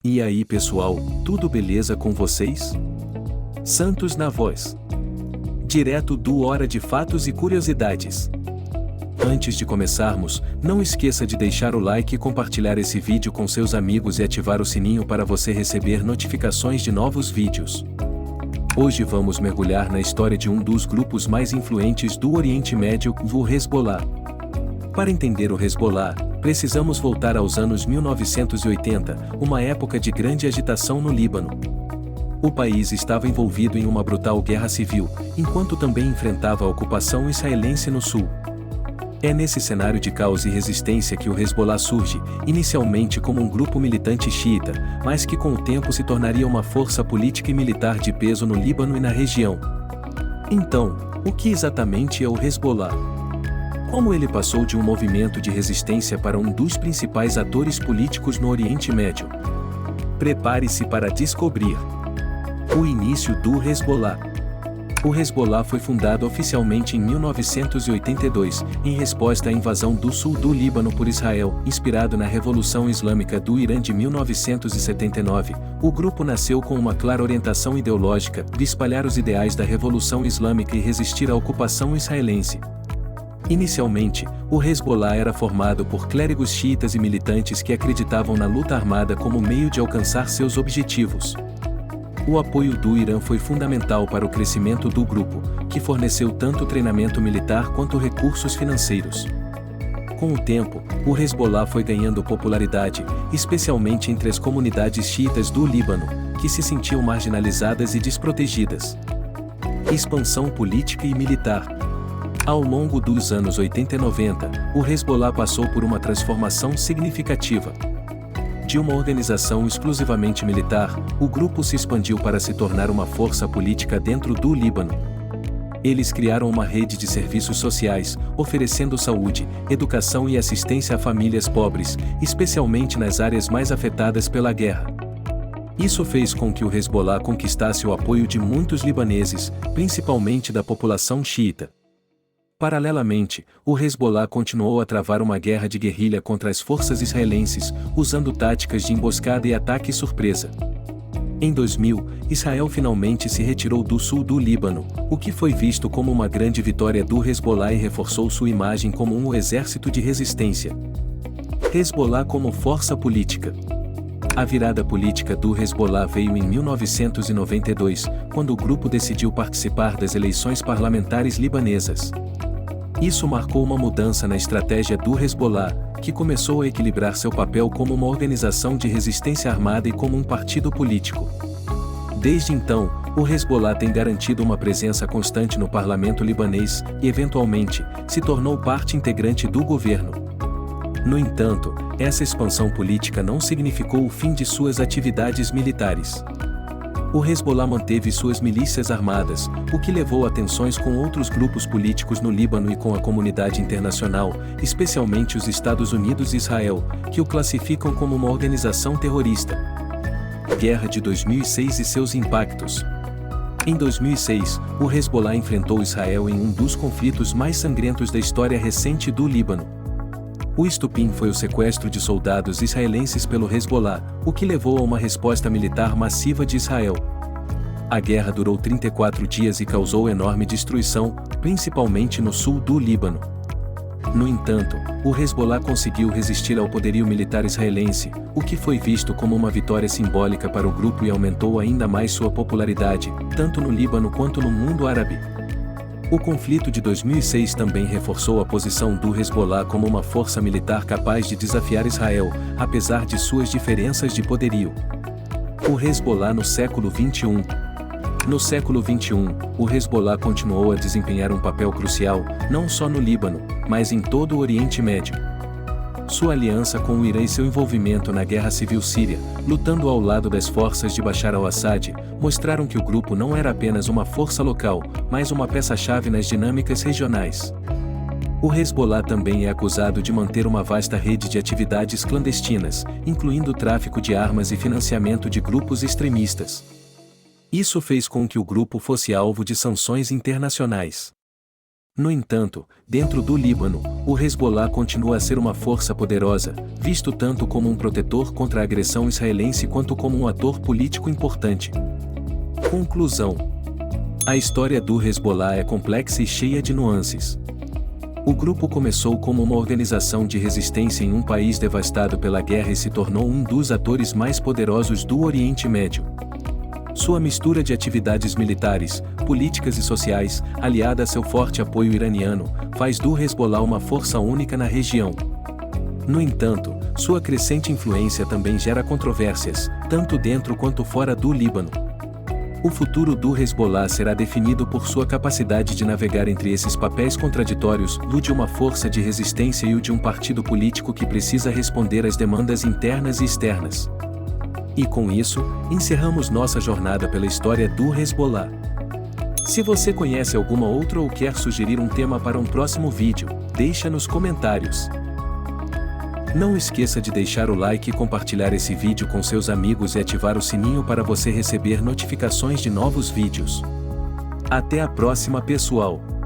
E aí pessoal, tudo beleza com vocês? Santos na voz. Direto do Hora de Fatos e Curiosidades. Antes de começarmos, não esqueça de deixar o like e compartilhar esse vídeo com seus amigos e ativar o sininho para você receber notificações de novos vídeos. Hoje vamos mergulhar na história de um dos grupos mais influentes do Oriente Médio, o Hezbollah. Para entender o Hezbollah, precisamos voltar aos anos 1980, uma época de grande agitação no Líbano. O país estava envolvido em uma brutal guerra civil, enquanto também enfrentava a ocupação israelense no sul. É nesse cenário de caos e resistência que o Hezbollah surge, inicialmente como um grupo militante xiita, mas que com o tempo se tornaria uma força política e militar de peso no Líbano e na região. Então, o que exatamente é o Hezbollah? Como ele passou de um movimento de resistência para um dos principais atores políticos no Oriente Médio? Prepare-se para descobrir. O início do Hezbollah. O Hezbollah foi fundado oficialmente em 1982, em resposta à invasão do sul do Líbano por Israel, inspirado na Revolução Islâmica do Irã de 1979. O grupo nasceu com uma clara orientação ideológica de espalhar os ideais da Revolução Islâmica e resistir à ocupação israelense. Inicialmente, o Hezbollah era formado por clérigos xiitas e militantes que acreditavam na luta armada como meio de alcançar seus objetivos. O apoio do Irã foi fundamental para o crescimento do grupo, que forneceu tanto treinamento militar quanto recursos financeiros. Com o tempo, o Hezbollah foi ganhando popularidade, especialmente entre as comunidades xiitas do Líbano, que se sentiam marginalizadas e desprotegidas. Expansão política e militar. Ao longo dos anos 80 e 90, o Hezbollah passou por uma transformação significativa. De uma organização exclusivamente militar, o grupo se expandiu para se tornar uma força política dentro do Líbano. Eles criaram uma rede de serviços sociais, oferecendo saúde, educação e assistência a famílias pobres, especialmente nas áreas mais afetadas pela guerra. Isso fez com que o Hezbollah conquistasse o apoio de muitos libaneses, principalmente da população xiita. Paralelamente, o Hezbollah continuou a travar uma guerra de guerrilha contra as forças israelenses, usando táticas de emboscada e ataque surpresa. Em 2000, Israel finalmente se retirou do sul do Líbano, o que foi visto como uma grande vitória do Hezbollah e reforçou sua imagem como um exército de resistência. Hezbollah como força política. A virada política do Hezbollah veio em 1992, quando o grupo decidiu participar das eleições parlamentares libanesas. Isso marcou uma mudança na estratégia do Hezbollah, que começou a equilibrar seu papel como uma organização de resistência armada e como um partido político. Desde então, o Hezbollah tem garantido uma presença constante no parlamento libanês e, eventualmente, se tornou parte integrante do governo. No entanto, essa expansão política não significou o fim de suas atividades militares. O Hezbollah manteve suas milícias armadas, o que levou a tensões com outros grupos políticos no Líbano e com a comunidade internacional, especialmente os Estados Unidos e Israel, que o classificam como uma organização terrorista. Guerra de 2006 e seus impactos. Em 2006, o Hezbollah enfrentou Israel em um dos conflitos mais sangrentos da história recente do Líbano. O estopim foi o sequestro de soldados israelenses pelo Hezbollah, o que levou a uma resposta militar massiva de Israel. A guerra durou 34 dias e causou enorme destruição, principalmente no sul do Líbano. No entanto, o Hezbollah conseguiu resistir ao poderio militar israelense, o que foi visto como uma vitória simbólica para o grupo e aumentou ainda mais sua popularidade, tanto no Líbano quanto no mundo árabe. O conflito de 2006 também reforçou a posição do Hezbollah como uma força militar capaz de desafiar Israel, apesar de suas diferenças de poderio. O Hezbollah no século XXI. No século XXI, o Hezbollah continuou a desempenhar um papel crucial, não só no Líbano, mas em todo o Oriente Médio. Sua aliança com o Irã e seu envolvimento na Guerra Civil Síria, lutando ao lado das forças de Bashar al-Assad, mostraram que o grupo não era apenas uma força local, mas uma peça-chave nas dinâmicas regionais. O Hezbollah também é acusado de manter uma vasta rede de atividades clandestinas, incluindo tráfico de armas e financiamento de grupos extremistas. Isso fez com que o grupo fosse alvo de sanções internacionais. No entanto, dentro do Líbano, o Hezbollah continua a ser uma força poderosa, visto tanto como um protetor contra a agressão israelense quanto como um ator político importante. Conclusão: a história do Hezbollah é complexa e cheia de nuances. O grupo começou como uma organização de resistência em um país devastado pela guerra e se tornou um dos atores mais poderosos do Oriente Médio. Sua mistura de atividades militares, políticas e sociais, aliada a seu forte apoio iraniano, faz do Hezbollah uma força única na região. No entanto, sua crescente influência também gera controvérsias, tanto dentro quanto fora do Líbano. O futuro do Hezbollah será definido por sua capacidade de navegar entre esses papéis contraditórios, o de uma força de resistência e o de um partido político que precisa responder às demandas internas e externas. E com isso, encerramos nossa jornada pela história do Hezbollah. Se você conhece alguma outra ou quer sugerir um tema para um próximo vídeo, deixa nos comentários. Não esqueça de deixar o like e compartilhar esse vídeo com seus amigos e ativar o sininho para você receber notificações de novos vídeos. Até a próxima, pessoal!